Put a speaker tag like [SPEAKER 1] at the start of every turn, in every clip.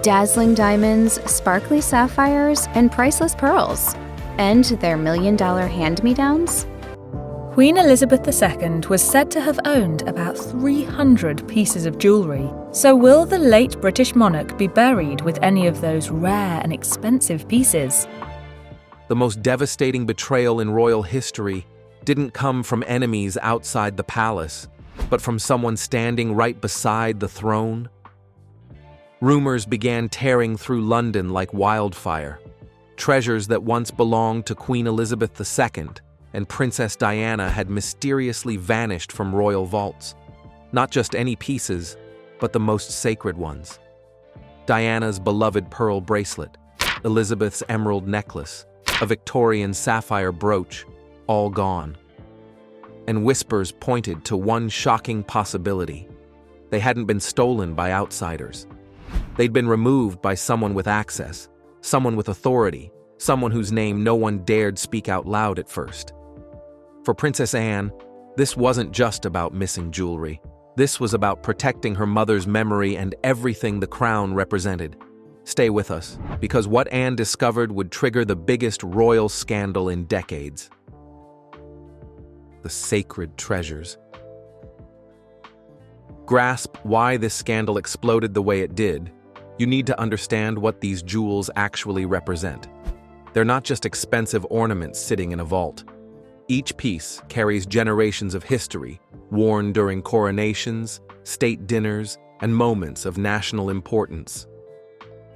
[SPEAKER 1] dazzling diamonds, sparkly sapphires, and priceless pearls. And their million-dollar hand-me-downs?
[SPEAKER 2] Queen Elizabeth II was said to have owned about 300 pieces of jewellery. So will the late British monarch be buried with any of those rare and expensive pieces?
[SPEAKER 3] The most devastating betrayal in royal history didn't come from enemies outside the palace, but from someone standing right beside the throne. Rumors began tearing through London like wildfire. Treasures that once belonged to Queen Elizabeth II and Princess Diana had mysteriously vanished from royal vaults. Not just any pieces, but the most sacred ones. Diana's beloved pearl bracelet, Elizabeth's emerald necklace, a Victorian sapphire brooch, all gone. And whispers pointed to one shocking possibility. They hadn't been stolen by outsiders. They'd been removed by someone with access, someone with authority, someone whose name no one dared speak out loud at first. For Princess Anne, this wasn't just about missing jewelry. This was about protecting her mother's memory and everything the crown represented. Stay with us, because what Anne discovered would trigger the biggest royal scandal in decades. The sacred treasures. Grasp why this scandal exploded the way it did. You need to understand what these jewels actually represent. They're not just expensive ornaments sitting in a vault. Each piece carries generations of history, worn during coronations, state dinners, and moments of national importance.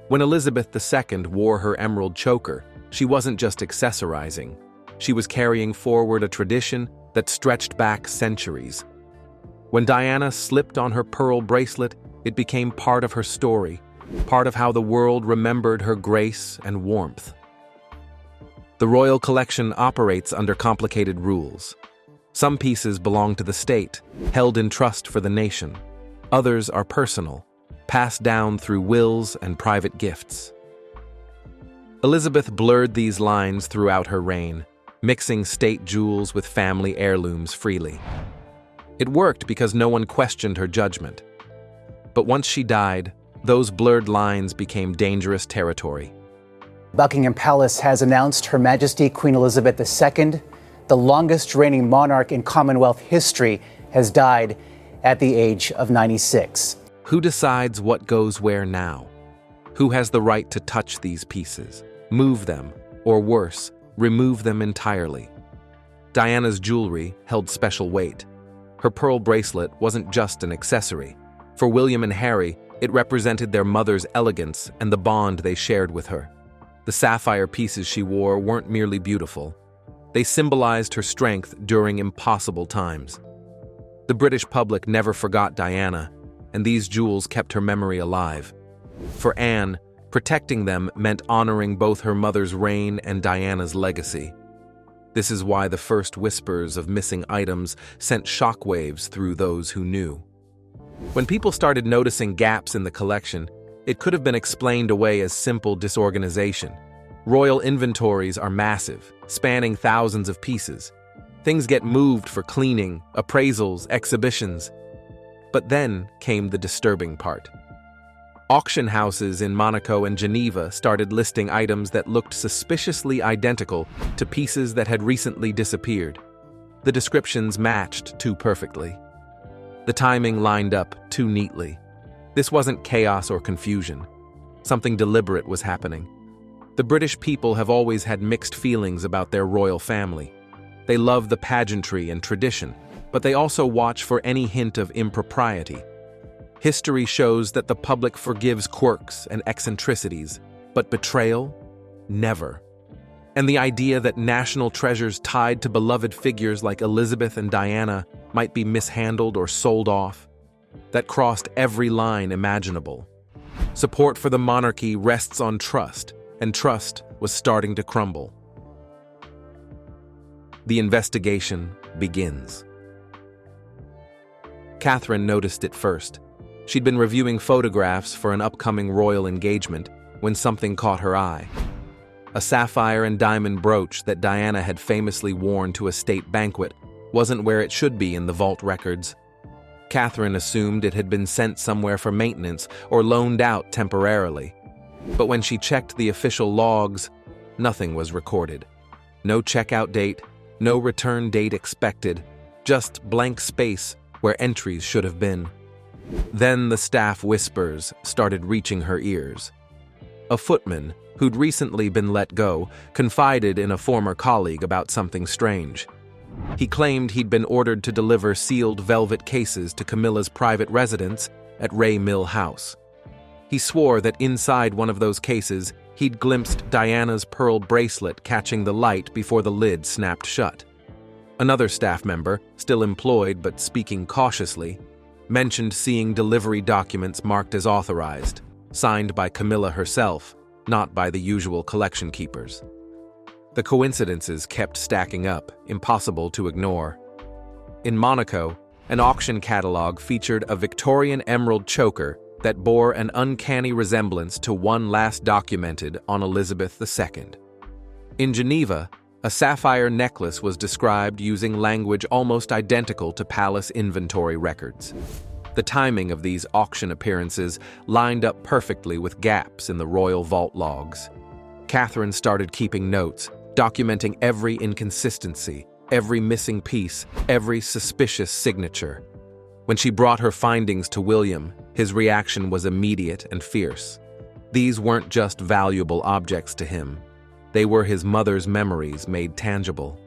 [SPEAKER 3] When Elizabeth II wore her emerald choker, she wasn't just accessorizing. She was carrying forward a tradition that stretched back centuries. When Diana slipped on her pearl bracelet, it became part of her story, part of how the world remembered her grace and warmth. The royal collection operates under complicated rules. Some pieces belong to the state, held in trust for the nation. Others are personal, passed down through wills and private gifts. Elizabeth blurred these lines throughout her reign, mixing state jewels with family heirlooms freely. It worked because no one questioned her judgment. But once she died, those blurred lines became dangerous territory.
[SPEAKER 4] Buckingham Palace has announced Her Majesty Queen Elizabeth II, the longest reigning monarch in Commonwealth history, has died at the age of 96.
[SPEAKER 3] Who decides what goes where now? Who has the right to touch these pieces, move them, or worse, remove them entirely? Diana's jewelry held special weight. Her pearl bracelet wasn't just an accessory. For William and Harry, it represented their mother's elegance and the bond they shared with her. The sapphire pieces she wore weren't merely beautiful. They symbolized her strength during impossible times. The British public never forgot Diana, and these jewels kept her memory alive. For Anne, protecting them meant honoring both her mother's reign and Diana's legacy. This is why the first whispers of missing items sent shockwaves through those who knew. When people started noticing gaps in the collection, it could have been explained away as simple disorganization. Royal inventories are massive, spanning thousands of pieces. Things get moved for cleaning, appraisals, exhibitions. But then came the disturbing part. Auction houses in Monaco and Geneva started listing items that looked suspiciously identical to pieces that had recently disappeared. The descriptions matched too perfectly. The timing lined up too neatly. This wasn't chaos or confusion. Something deliberate was happening. The British people have always had mixed feelings about their royal family. They love the pageantry and tradition, but they also watch for any hint of impropriety. History shows that the public forgives quirks and eccentricities, but betrayal? Never. And the idea that national treasures tied to beloved figures like Elizabeth and Diana might be mishandled or sold off, that crossed every line imaginable. Support for the monarchy rests on trust, and trust was starting to crumble. The investigation begins. Catherine noticed it first. She'd been reviewing photographs for an upcoming royal engagement when something caught her eye. A sapphire and diamond brooch that Diana had famously worn to a state banquet wasn't where it should be in the vault records. Catherine assumed it had been sent somewhere for maintenance or loaned out temporarily. But when she checked the official logs, nothing was recorded. No checkout date, no return date expected, just blank space where entries should have been. Then the staff whispers started reaching her ears. A footman, who'd recently been let go, confided in a former colleague about something strange. He claimed he'd been ordered to deliver sealed velvet cases to Camilla's private residence at Ray Mill House. He swore that inside one of those cases, he'd glimpsed Diana's pearl bracelet catching the light before the lid snapped shut. Another staff member, still employed but speaking cautiously, mentioned seeing delivery documents marked as authorized, signed by Camilla herself, not by the usual collection keepers. The coincidences kept stacking up, impossible to ignore. In Monaco, an auction catalog featured a Victorian emerald choker that bore an uncanny resemblance to one last documented on Elizabeth II. In Geneva, a sapphire necklace was described using language almost identical to palace inventory records. The timing of these auction appearances lined up perfectly with gaps in the royal vault logs. Catherine started keeping notes, documenting every inconsistency, every missing piece, every suspicious signature. When she brought her findings to William, his reaction was immediate and fierce. These weren't just valuable objects to him. They were his mother's memories made tangible.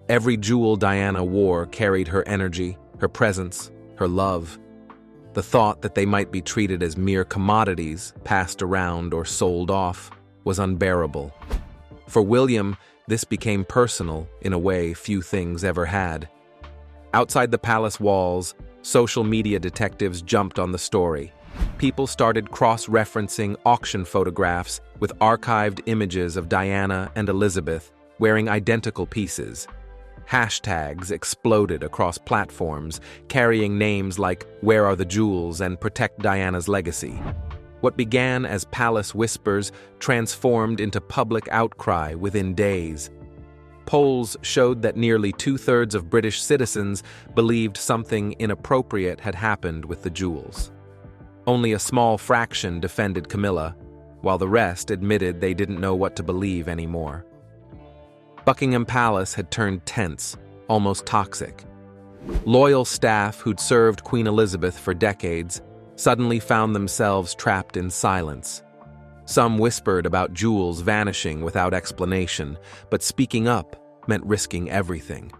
[SPEAKER 3] Every jewel Diana wore carried her energy, her presence, her love. The thought that they might be treated as mere commodities, passed around or sold off, was unbearable. For William, this became personal in a way few things ever had. Outside the palace walls, social media detectives jumped on the story. People started cross-referencing auction photographs with archived images of Diana and Elizabeth wearing identical pieces. Hashtags exploded across platforms, carrying names like "Where are the jewels?" and "Protect Diana's legacy." What began as palace whispers transformed into public outcry within days. Polls showed that nearly 2/3 of British citizens believed something inappropriate had happened with the jewels. Only a small fraction defended Camilla, while the rest admitted they didn't know what to believe anymore. Buckingham Palace had turned tense, almost toxic. Loyal staff who'd served Queen Elizabeth for decades suddenly found themselves trapped in silence. Some whispered about jewels vanishing without explanation, but speaking up meant risking everything.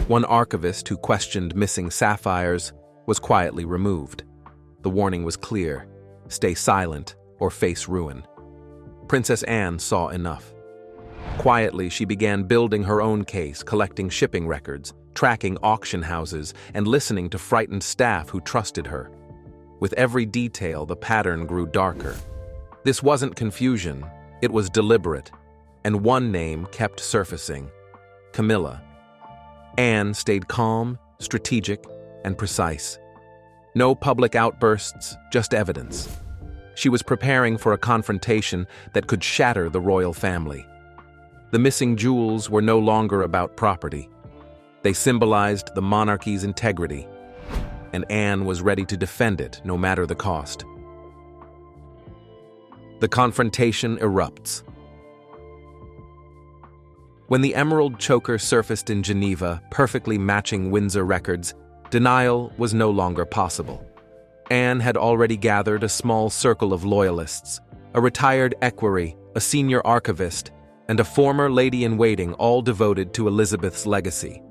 [SPEAKER 3] One archivist who questioned missing sapphires was quietly removed. The warning was clear: stay silent or face ruin. Princess Anne saw enough. Quietly, she began building her own case, collecting shipping records, tracking auction houses, and listening to frightened staff who trusted her. With every detail, the pattern grew darker. This wasn't confusion, it was deliberate, and one name kept surfacing: Camilla. Anne stayed calm, strategic, and precise. No public outbursts, just evidence. She was preparing for a confrontation that could shatter the royal family. The missing jewels were no longer about property. They symbolized the monarchy's integrity, and Anne was ready to defend it no matter the cost. The confrontation erupts. When the emerald choker surfaced in Geneva, perfectly matching Windsor records, denial was no longer possible. Anne had already gathered a small circle of loyalists, a retired equerry, a senior archivist, and a former lady-in-waiting, all devoted to Elizabeth's legacy.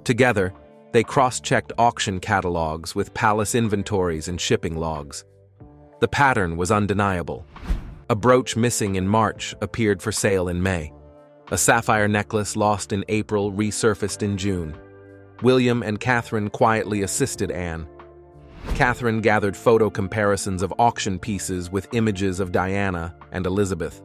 [SPEAKER 3] Together, they cross-checked auction catalogs with palace inventories and shipping logs. The pattern was undeniable. A brooch missing in March appeared for sale in May. A sapphire necklace lost in April resurfaced in June. William and Catherine quietly assisted Anne. Catherine gathered photo comparisons of auction pieces with images of Diana and Elizabeth.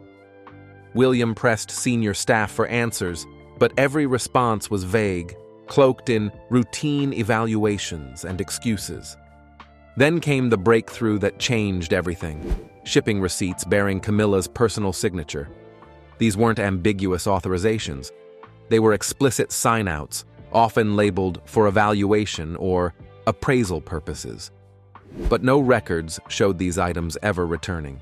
[SPEAKER 3] William pressed senior staff for answers, but every response was vague, cloaked in routine evaluations and excuses. Then came the breakthrough that changed everything: shipping receipts bearing Camilla's personal signature. These weren't ambiguous authorizations. They were explicit sign-outs, often labeled "for evaluation" or appraisal purposes. But no records showed these items ever returning.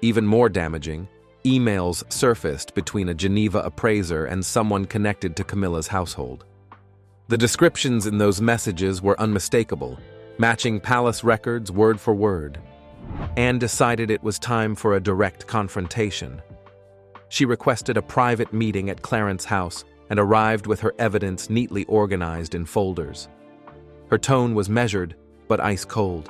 [SPEAKER 3] Even more damaging, emails surfaced between a Geneva appraiser and someone connected to Camilla's household. The descriptions in those messages were unmistakable, matching palace records word for word. Anne decided it was time for a direct confrontation. She requested a private meeting at Clarence's house and arrived with her evidence neatly organized in folders. Her tone was measured, but ice-cold.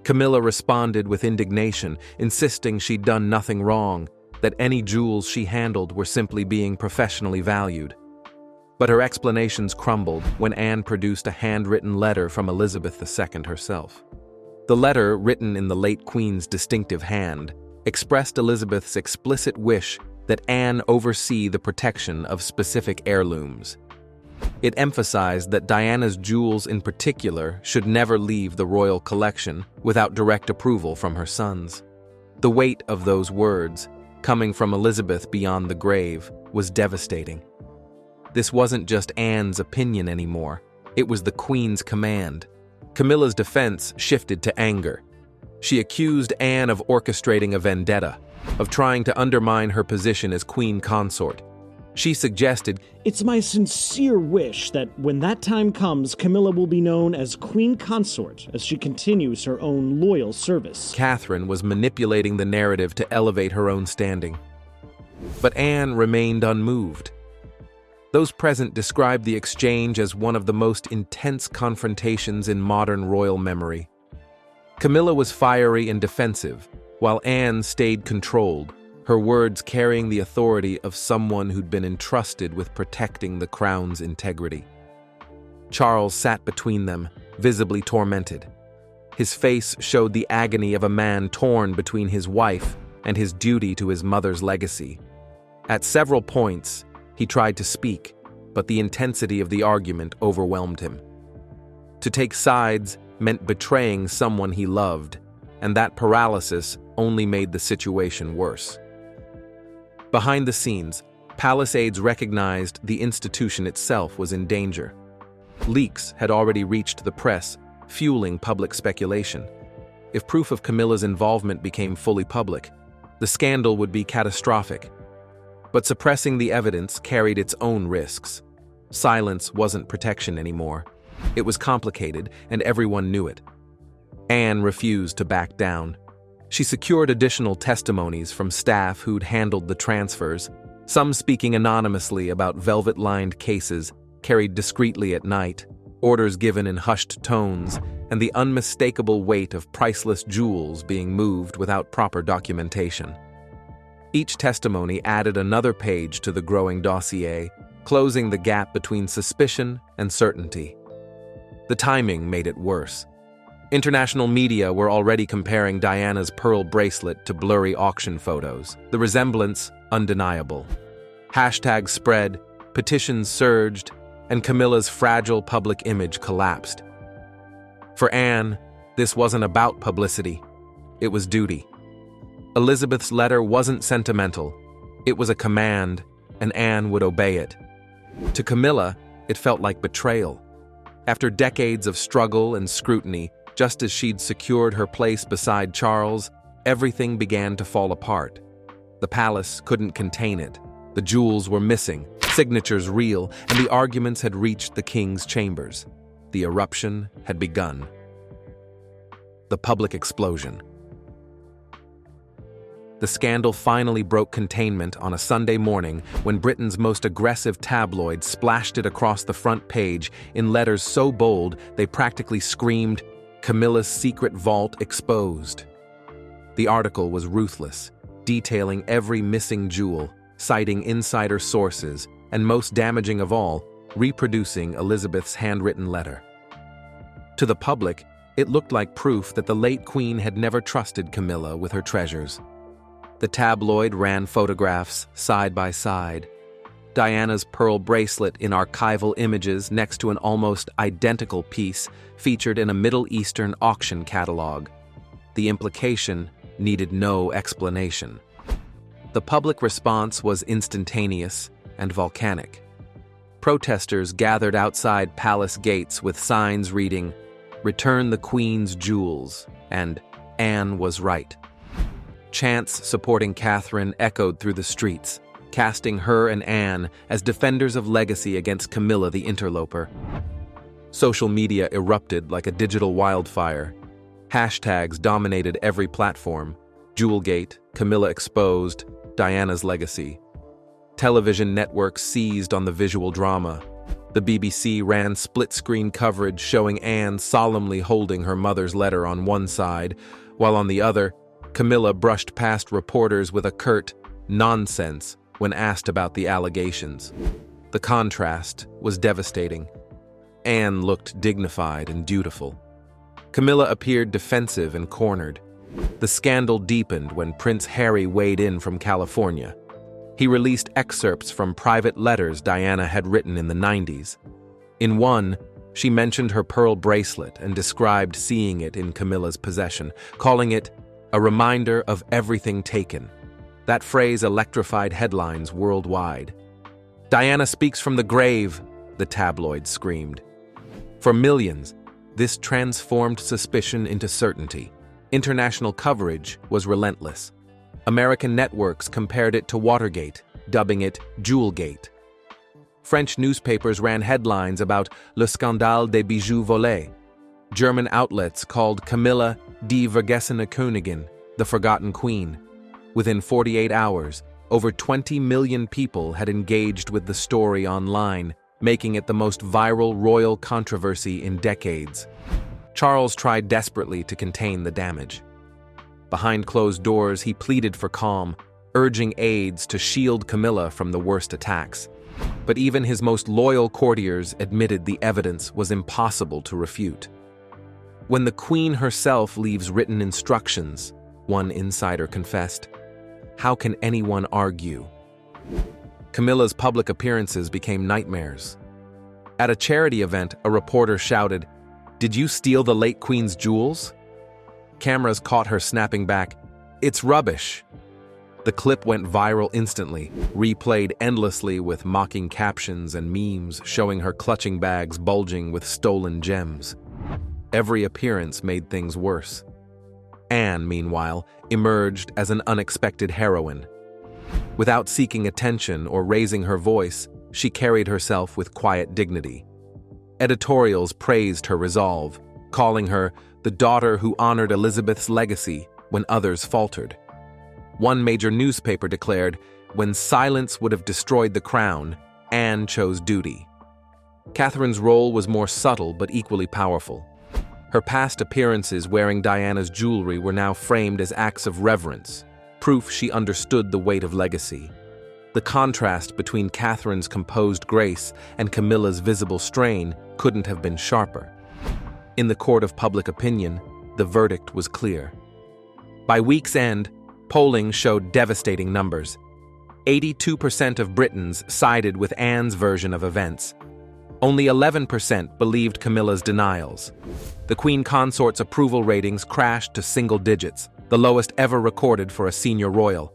[SPEAKER 3] Camilla responded with indignation, insisting she'd done nothing wrong, that any jewels she handled were simply being professionally valued. But her explanations crumbled when Anne produced a handwritten letter from Elizabeth II herself. The letter, written in the late Queen's distinctive hand, expressed Elizabeth's explicit wish that Anne oversee the protection of specific heirlooms. It emphasized that Diana's jewels in particular should never leave the royal collection without direct approval from her sons. The weight of those words, coming from Elizabeth beyond the grave, was devastating. This wasn't just Anne's opinion anymore, it was the Queen's command. Camilla's defense shifted to anger. She accused Anne of orchestrating a vendetta, of trying to undermine her position as queen consort. She suggested,
[SPEAKER 5] "It's my sincere wish that when that time comes, Camilla will be known as queen consort as she continues her own loyal service."
[SPEAKER 3] Catherine was manipulating the narrative to elevate her own standing. But Anne remained unmoved. Those present described the exchange as one of the most intense confrontations in modern royal memory. Camilla was fiery and defensive, while Anne stayed controlled, her words carrying the authority of someone who'd been entrusted with protecting the crown's integrity. Charles sat between them, visibly tormented. His face showed the agony of a man torn between his wife and his duty to his mother's legacy. At several points, he tried to speak, but the intensity of the argument overwhelmed him. To take sides meant betraying someone he loved, and that paralysis only made the situation worse. Behind the scenes, palace aides recognized the institution itself was in danger. Leaks had already reached the press, fueling public speculation. If proof of Camilla's involvement became fully public, the scandal would be catastrophic. But suppressing the evidence carried its own risks. Silence wasn't protection anymore. It was complicated, and everyone knew it. Anne refused to back down. She secured additional testimonies from staff who'd handled the transfers, some speaking anonymously about velvet-lined cases carried discreetly at night, orders given in hushed tones, and the unmistakable weight of priceless jewels being moved without proper documentation. Each testimony added another page to the growing dossier, closing the gap between suspicion and certainty. The timing made it worse. International media were already comparing Diana's pearl bracelet to blurry auction photos, the resemblance undeniable. Hashtags spread, petitions surged, and Camilla's fragile public image collapsed. For Anne, this wasn't about publicity. It was duty. Elizabeth's letter wasn't sentimental. It was a command, and Anne would obey it. To Camilla, it felt like betrayal. After decades of struggle and scrutiny, just as she'd secured her place beside Charles, everything began to fall apart. The palace couldn't contain it. The jewels were missing, signatures real, and the arguments had reached the king's chambers. The eruption had begun. The public explosion. The scandal finally broke containment on a Sunday morning when Britain's most aggressive tabloid splashed it across the front page in letters so bold they practically screamed, "Camilla's secret vault exposed." The article was ruthless, detailing every missing jewel, citing insider sources, and most damaging of all, reproducing Elizabeth's handwritten letter. To the public, it looked like proof that the late Queen had never trusted Camilla with her treasures. The tabloid ran photographs side by side. Diana's pearl bracelet in archival images next to an almost identical piece featured in a Middle Eastern auction catalog. The implication needed no explanation. The public response was instantaneous and volcanic. Protesters gathered outside palace gates with signs reading, Return the Queen's jewels, and Anne was right. Chants supporting Catherine echoed through the streets, casting her and Anne as defenders of legacy against Camilla the interloper. Social media erupted like a digital wildfire. Hashtags dominated every platform: Jewelgate, Camilla exposed, Diana's legacy. Television networks seized on the visual drama. The BBC ran split-screen coverage showing Anne solemnly holding her mother's letter on one side, while on the other, Camilla brushed past reporters with a curt "nonsense" when asked about the allegations. The contrast was devastating. Anne looked dignified and dutiful. Camilla appeared defensive and cornered. The scandal deepened when Prince Harry weighed in from California. He released excerpts from private letters Diana had written in the 90s. In one, she mentioned her pearl bracelet and described seeing it in Camilla's possession, calling it a reminder of everything taken. That phrase electrified headlines worldwide. "Diana speaks from the grave," the tabloids screamed. For millions, this transformed suspicion into certainty. International coverage was relentless. American networks compared it to Watergate, dubbing it Jewelgate. French newspapers ran headlines about Le Scandale des Bijoux Volés. German outlets called Camilla die vergessene Königin, the Forgotten Queen. Within 48 hours, over 20 million people had engaged with the story online, making it the most viral royal controversy in decades. Charles tried desperately to contain the damage. Behind closed doors, he pleaded for calm, urging aides to shield Camilla from the worst attacks. But even his most loyal courtiers admitted the evidence was impossible to refute. When the Queen herself leaves written instructions, one insider confessed, how can anyone argue? Camilla's public appearances became nightmares. At a charity event, a reporter shouted, "Did you steal the late Queen's jewels?" Cameras caught her snapping back, "It's rubbish." The clip went viral instantly, replayed endlessly with mocking captions and memes showing her clutching bags bulging with stolen gems. Every appearance made things worse. Anne, meanwhile, emerged as an unexpected heroine. Without seeking attention or raising her voice, she carried herself with quiet dignity. Editorials praised her resolve, calling her the daughter who honored Elizabeth's legacy when others faltered. One major newspaper declared, when silence would have destroyed the crown, Anne chose duty. Catherine's role was more subtle but equally powerful. Her past appearances wearing Diana's jewelry were now framed as acts of reverence, proof she understood the weight of legacy. The contrast between Catherine's composed grace and Camilla's visible strain couldn't have been sharper. In the court of public opinion, the verdict was clear. By week's end, polling showed devastating numbers. 82% of Britons sided with Anne's version of events. Only 11% believed Camilla's denials. The Queen Consort's approval ratings crashed to single digits, the lowest ever recorded for a senior royal.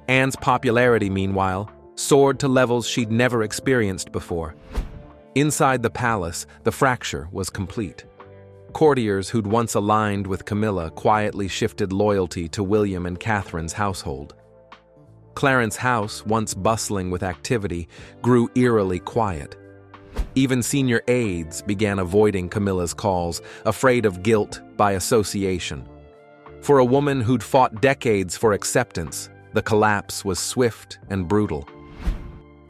[SPEAKER 3] Anne's popularity, meanwhile, soared to levels she'd never experienced before. Inside the palace, the fracture was complete. Courtiers who'd once aligned with Camilla quietly shifted loyalty to William and Catherine's household. Clarence House, once bustling with activity, grew eerily quiet. Even senior aides began avoiding Camilla's calls, afraid of guilt by association. For a woman who'd fought decades for acceptance, the collapse was swift and brutal.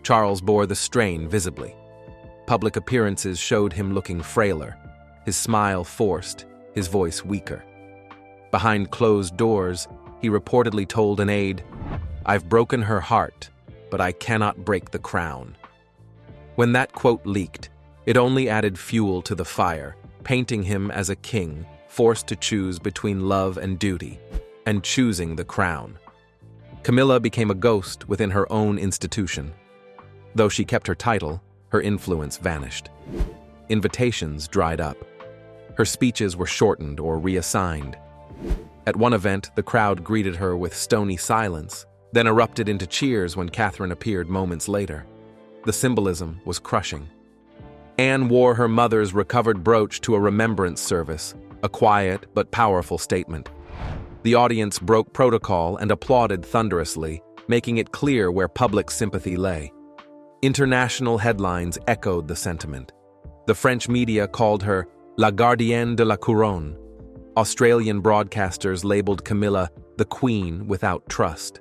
[SPEAKER 3] Charles bore the strain visibly. Public appearances showed him looking frailer, his smile forced, his voice weaker. Behind closed doors, he reportedly told an aide, "I've broken her heart, but I cannot break the crown." When that quote leaked, it only added fuel to the fire, painting him as a king forced to choose between love and duty, and choosing the crown. Camilla became a ghost within her own institution. Though she kept her title, her influence vanished. Invitations dried up. Her speeches were shortened or reassigned. At one event, the crowd greeted her with stony silence, then erupted into cheers when Catherine appeared moments later. The symbolism was crushing. Anne wore her mother's recovered brooch to a remembrance service, a quiet but powerful statement. The audience broke protocol and applauded thunderously, making it clear where public sympathy lay. International headlines echoed the sentiment. The French media called her La Gardienne de la Couronne. Australian broadcasters labeled Camilla the Queen without trust.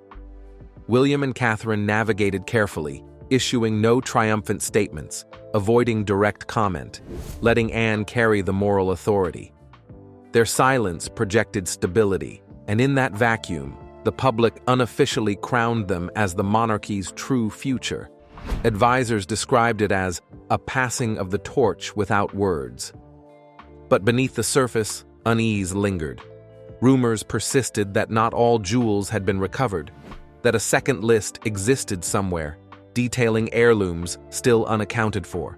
[SPEAKER 3] William and Catherine navigated carefully, issuing no triumphant statements, avoiding direct comment, letting Anne carry the moral authority. Their silence projected stability, and in that vacuum, the public unofficially crowned them as the monarchy's true future. Advisors described it as a passing of the torch without words. But beneath the surface, unease lingered. Rumors persisted that not all jewels had been recovered, that a second list existed somewhere, detailing heirlooms still unaccounted for.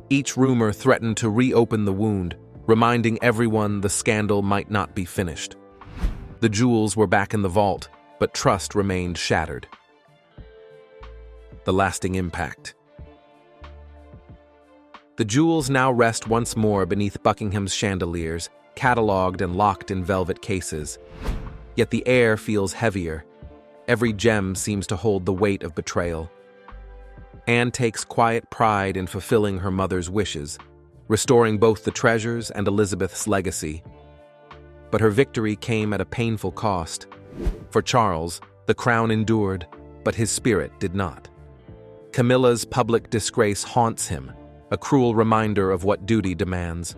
[SPEAKER 3] Each rumor threatened to reopen the wound, reminding everyone the scandal might not be finished. The jewels were back in the vault, but trust remained shattered. The lasting impact. The jewels now rest once more beneath Buckingham's chandeliers, catalogued and locked in velvet cases. Yet the air feels heavier. Every gem seems to hold the weight of betrayal. Anne takes quiet pride in fulfilling her mother's wishes, restoring both the treasures and Elizabeth's legacy. But her victory came at a painful cost. For Charles, the crown endured, but his spirit did not. Camilla's public disgrace haunts him, a cruel reminder of what duty demands.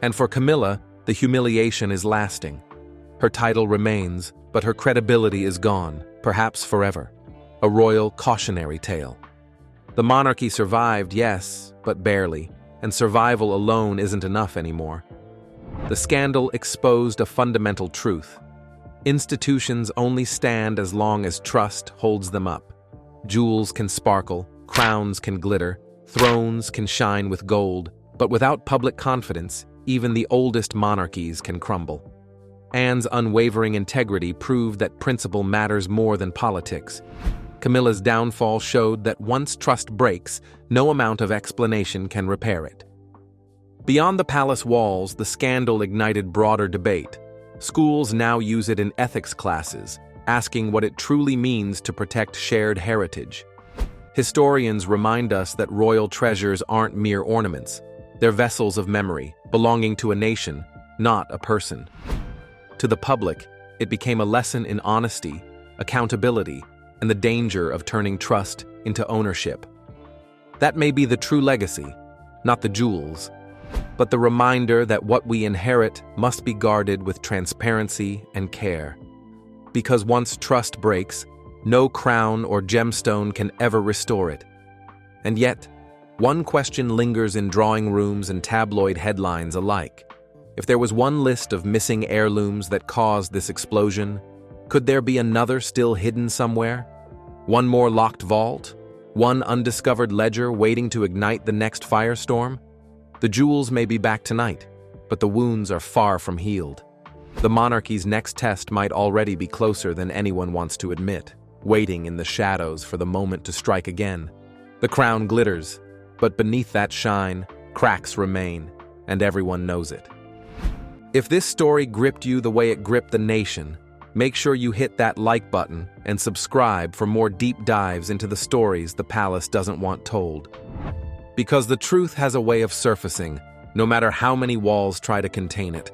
[SPEAKER 3] And for Camilla, the humiliation is lasting. Her title remains, but her credibility is gone, perhaps forever. A royal cautionary tale. The monarchy survived, yes, but barely, and survival alone isn't enough anymore. The scandal exposed a fundamental truth. Institutions only stand as long as trust holds them up. Jewels can sparkle, crowns can glitter, thrones can shine with gold, but without public confidence, even the oldest monarchies can crumble. Anne's unwavering integrity proved that principle matters more than politics. Camilla's downfall showed that once trust breaks, no amount of explanation can repair it. Beyond the palace walls, the scandal ignited broader debate. Schools now use it in ethics classes, asking what it truly means to protect shared heritage. Historians remind us that royal treasures aren't mere ornaments. They're vessels of memory, belonging to a nation, not a person. To the public, it became a lesson in honesty, accountability, and the danger of turning trust into ownership. That may be the true legacy, not the jewels, but the reminder that what we inherit must be guarded with transparency and care. Because once trust breaks, no crown or gemstone can ever restore it. And yet, one question lingers in drawing rooms and tabloid headlines alike. If there was one list of missing heirlooms that caused this explosion, could there be another still hidden somewhere? One more locked vault? One undiscovered ledger waiting to ignite the next firestorm? The jewels may be back tonight, but the wounds are far from healed. The monarchy's next test might already be closer than anyone wants to admit, waiting in the shadows for the moment to strike again. The crown glitters, but beneath that shine, cracks remain, and everyone knows it. If this story gripped you the way it gripped the nation, make sure you hit that like button and subscribe for more deep dives into the stories the palace doesn't want told. Because the truth has a way of surfacing, no matter how many walls try to contain it.